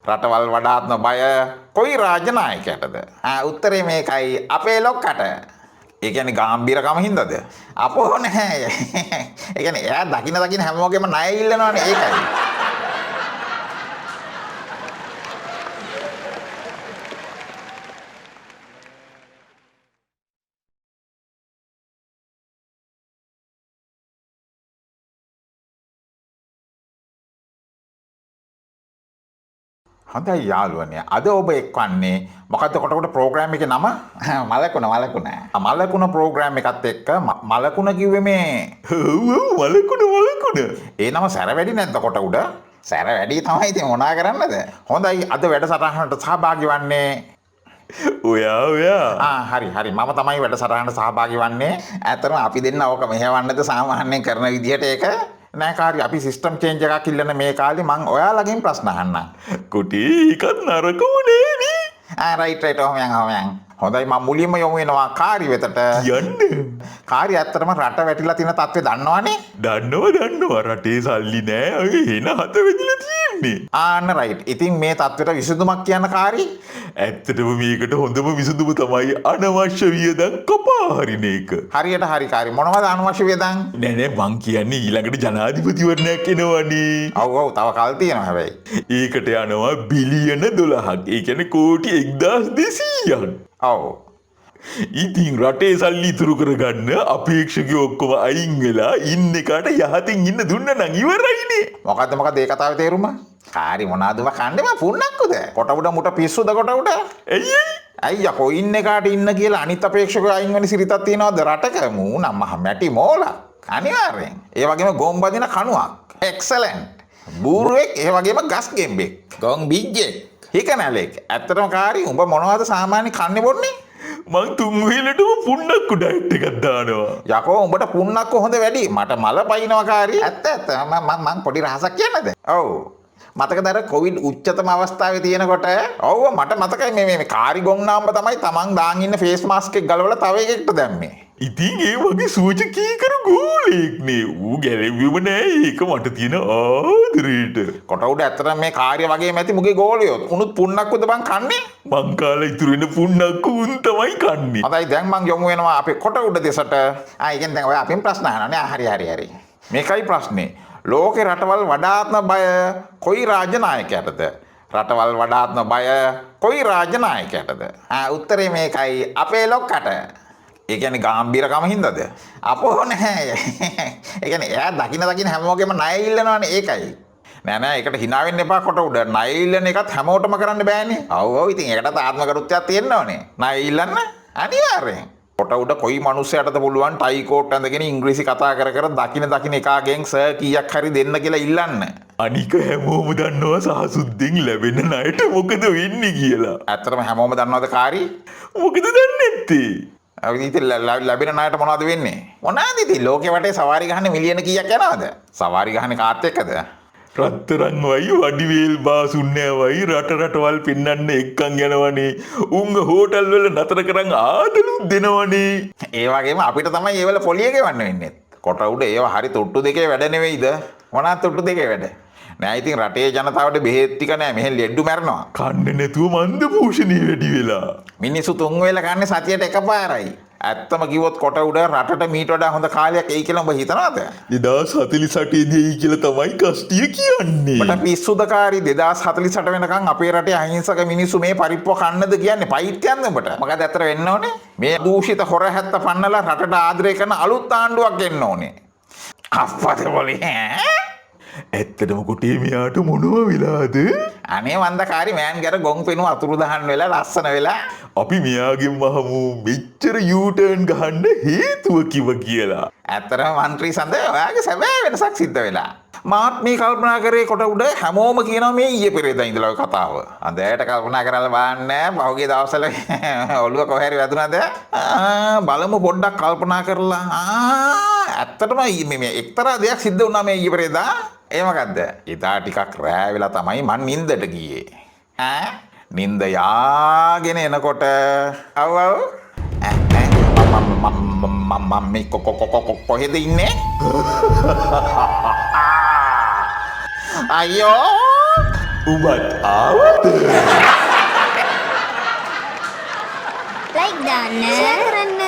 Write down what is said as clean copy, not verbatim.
රටවල් වඩාත්ම බය කොයි රාජ්‍ය නායකයටද? උත්තරේ මේකයි අපේ ලොක්කට. ඒ කියන්නේ ගාම්භීරකම හින්දාද? අපෝ නැහැ. ඒ කියන්නේ එයා දකින්න හැමෝගෙම ණය ඉල්ලනවනේ ඒකයි. හොඳයි යාළුවනේ. අද ඔබ එක්වන්නේ මොකද්ද කොටකොට ප්‍රෝග්‍රෑම් එකේ නම? මලකුණ. මලකුණ ප්‍රෝග්‍රෑම් එකත් එක්ක මලකුණ කිව්වේ මේ මලකුණ. ඒ නම සැර වැඩි නැද්ද කොට උඩ? සැර වැඩි තමයි ඉතින් මොනා කරන්නද? හොඳයි අද වැඩසටහනට සහභාගී වන්නේ ඔයා. හරි. මම තමයි වැඩසටහනට සහභාගී වන්නේ. ඇත්තටම අපි දෙන්න ඕක මෙහෙවන්නද සාමාන්‍යයෙන් කරන විදිහට ඒක නෑ කාරි අපි සිස්ටම් චේන්ජ් එකක් ඉල්ලන මේ කාලේ මං ඔයාලගෙන් ප්‍රශ්න අහන්නම්. කුටි එකත් නරකුනේ නේ. රයිට් ඔහොම යන්. හොඳයි මම මුලින්ම යමු වෙනවා කාරි වෙතට. යන්න. කාරි ඇත්තටම රට වැටිලා තියෙන තත්ත්වය දන්නවනේ? දන්නවා රටේ සල්ලි නෑ. එන හත වෙදිලා තියෙන්නේ. රයිට්. ඉතින් මේ තත්ත්වයට විසඳුමක් කියන්න කාරි? ඇත්තටම මේකට හොඳම විසඳුම තමයි අනවශ්‍ය වියදම් කපා හරින එක. හරියට හරි කාරි. මොනවද අනවශ්‍ය වියදම්? නෑ මං කියන්නේ ඊළඟට ජනාධිපතිවරණයක් එනවනේ. ඔව් තව කල් තියෙනවා හැබැයි. ඒකට යනවා බිලියන 12ක්. ඒ කියන්නේ කෝටි 1200ක්. ඔව්. ඉතින් රටේ සල්ලි ඉතුරු කරගන්න අපේක්ෂකයෝ ඔක්කොම අයින් වෙලා ඉන්න එකට යහතින් ඉන්න දුන්න නම් ඉවරයිනේ. මොකද්ද ඒ කතාවේ තේරුම? කාරි මොනවාද කන්නේ මම පුන්නක්කුද? කොට උඩ මුට පිස්සුද කොට උඩ? අයියෝ ඉන්න එකට ඉන්න කියලා අනිත් අපේක්ෂකයෝ අයින් වෙන සිරිතක් තියනවද රටක? මූණම් මහ මැටි මෝලක්. අනිවාර්යෙන්. ඒ වගේම ගොම් බදින කණුවක්. එක්සලන්ට්. බූරුවෙක් ඒ වගේම ගස් ගෙම්බෙක්. ගොන් බිජ්ජෙක්. හිකනැලෙක්. ඇත්තටම කාරි උඹ මොනවද සාමාන්‍ය කන්නේ බොන්නේ? මං තුන් වේලටම පුන්නක්කු ඩයට් එකක් දානවා. යකෝ උඹට පුන්නක්කු හොඳ වැඩි. මට මල පයින්නවා කාරි. ඇත්ත මං පොඩි රහසක් කියන්නද? ඔව්. මතකද අර කොවිඩ් උච්චතම අවස්ථාවේ තියෙනකොට? ඔව් මට මතකයි මේ කාරි ගොන්නාම්බ තමයි තමන් දාන් ඉන්න ෆේස් මාස්ක් එක ගලවලා තව එකෙක්ට දැම්මේ. ඉතින් ඒ වගේ සූචකීකරු ගෝලෙක්නේ. ඌ ගැලෙව්වෙම නෑ. ඒක මට තියෙන ආදරේට. කොට උඩ ඇත්තටම මේ කාර්ය වගේම ඇති මුගේ ගෝලියොත්. උනුත් පුන්නක්කුද බං කන්නේ? මං කාලා ඉතුරු වෙන පුන්නක්කු උන් තමයි කන්නේ. හොඳයි දැන් මං යමු වෙනවා අපේ කොට උඩ දෙසට. ඒ කියන්නේ දැන් ඔය අපෙන් ප්‍රශ්න අහනනේ. හරි. මේකයි ප්‍රශ්නේ. ලෝකේ රටවල් වඩාත්ම බය කොයි රාජ්‍ය නායකයටද? රටවල් වඩාත්ම බය කොයි රාජ්‍ය නායකයටද? උත්තරේ මේකයි අපේ ලොක්කට. ඒ කියන්නේ ගාම්භීරකම හින්දාද? අපෝ නැහැ. ඒ කියන්නේ එයා දකින්න හැමෝගෙම ණය ඉල්ලනවනේ ඒකයි. නෑ ඒකට hina වෙන්න එපා කොට උඩ. ණය ඉල්ලන එකත් හැමෝටම කරන්න බෑනේ. ඔව් ඉතින් ඒකටත් ආත්ම කරුත්වයක් තියෙන්න ඕනේ. ණය ඉල්ලන්න අනිවාර්යෙන්. කොට උඩ කොයි මිනිස්සයටද පුළුවන් ටයි කෝට් ඇඳගෙන ඉංග්‍රීසි කතා කර දකින්න එකාගෙන් සර් කීයක් හරි දෙන්න කියලා ඉල්ලන්න. අනික හැමෝම දන්නවා සහසුද්දෙන් ලැබෙන ණයට මොකද වෙන්නේ කියලා. ඇත්තටම හැමෝම දන්නවද කාරි? මොකද දන්නේ නැත්තේ? ඉතින් ලැබෙන ණයට මොනවද වෙන්නේ? මොනවාද ඉතින් ලෝකෙ වටේ සවාරි ගහන්නේ මිලියන කීයක් යනවද? සවාරි ගහන්නේ කාත් එක්කද? රත්තරන් වයි වඩිවේල් බාසුන්නෑ වයි රටවල් පෙන්වන්න එක්කන් යනවනේ. උංග හෝටල් වල නතර කරන් ආදලුත් දෙනවනේ. ඒ වගේම අපිට තමයි ඒ වල පොලිය ගෙවන්න වෙන්නේ. කොට උඩ ඒවා හරි තොට්ටු දෙකේ වැඩ නෙවෙයිද? මොනවාද තොට්ටු දෙකේ වැඩ? නෑ ඉතින් රටේ ජනතාවට බෙහෙත් ටික නෑ මෙහෙන් ලෙඩ්ඩු මැරෙනවා. කන්නේ නැතුව මන්ද පෝෂණය වැඩි වෙලා. මිනිස්සු තුන් වේල කන්නේ සතියට එකපාරයි. ඇත්තම කිව්වොත් කොට උඩ රටට මීට වඩා හොඳ කාලයක් එයි කියලා ඔබ හිතනවද? 2048 දී එයි කියලා තමයි කස්ටිය කියන්නේ. මට පිස්සුද කාරි 2048 වෙනකන් අපේ රටේ අහිංසක මිනිස්සු මේ පරිප්පුව කන්නද කියන්නේ පයිත්‍යන්ද උඹට? මොකද ඇත්තට වෙන්න ඕනේ? මේ දූෂිත හොර හැත්ත පන්නලා රටට ආදරය කරන අලුත් ආණ්ඩුවක් එන්න ඕනේ. අප්පද පොලේ ඇත්තටම කොටේ මෙයාට මොනවා වෙලාද? අනේ වන්දකාරි මෑන් ගැර ගොන් පෙනුව අතුරු දහන් වෙලා ලස්සන වෙලා අපි මෙයාගෙන් වහමු මෙච්චර යූටර්න් ගහන්න හේතුව කිව කියලා. ඇත්තටම മന്ത്രി සඳ ඔයාගේ සැබෑ වෙනසක් සිද්ධ වෙලා. මාත් මේ කල්පනා කරේ කොට උඩ හැමෝම කියනවා මේ ඊයේ පෙරේදා ඉඳලා ඔය කතාව. අදයට කල්පනා කරලා බලන්න පහුගිය දවස්වල ඔළුව කොහේ හරි වැදුනද? බලමු පොඩ්ඩක් කල්පනා කරලා. ඇත්තටම මේ එක්තරා දෙයක් සිද්ධ වුණා මේ ඊයේ පෙරේදා. ඒ මොකද්ද? ඉතා ටිකක් රෑ වෙලා තමයි මං නිින්දට ගියේ. නිින්ද යාගෙන එනකොට මම කොහෙද ඉන්නේ? අයියෝ උබත් ආවද? ලයික් දාන්න, ෂෙයා කරන්න.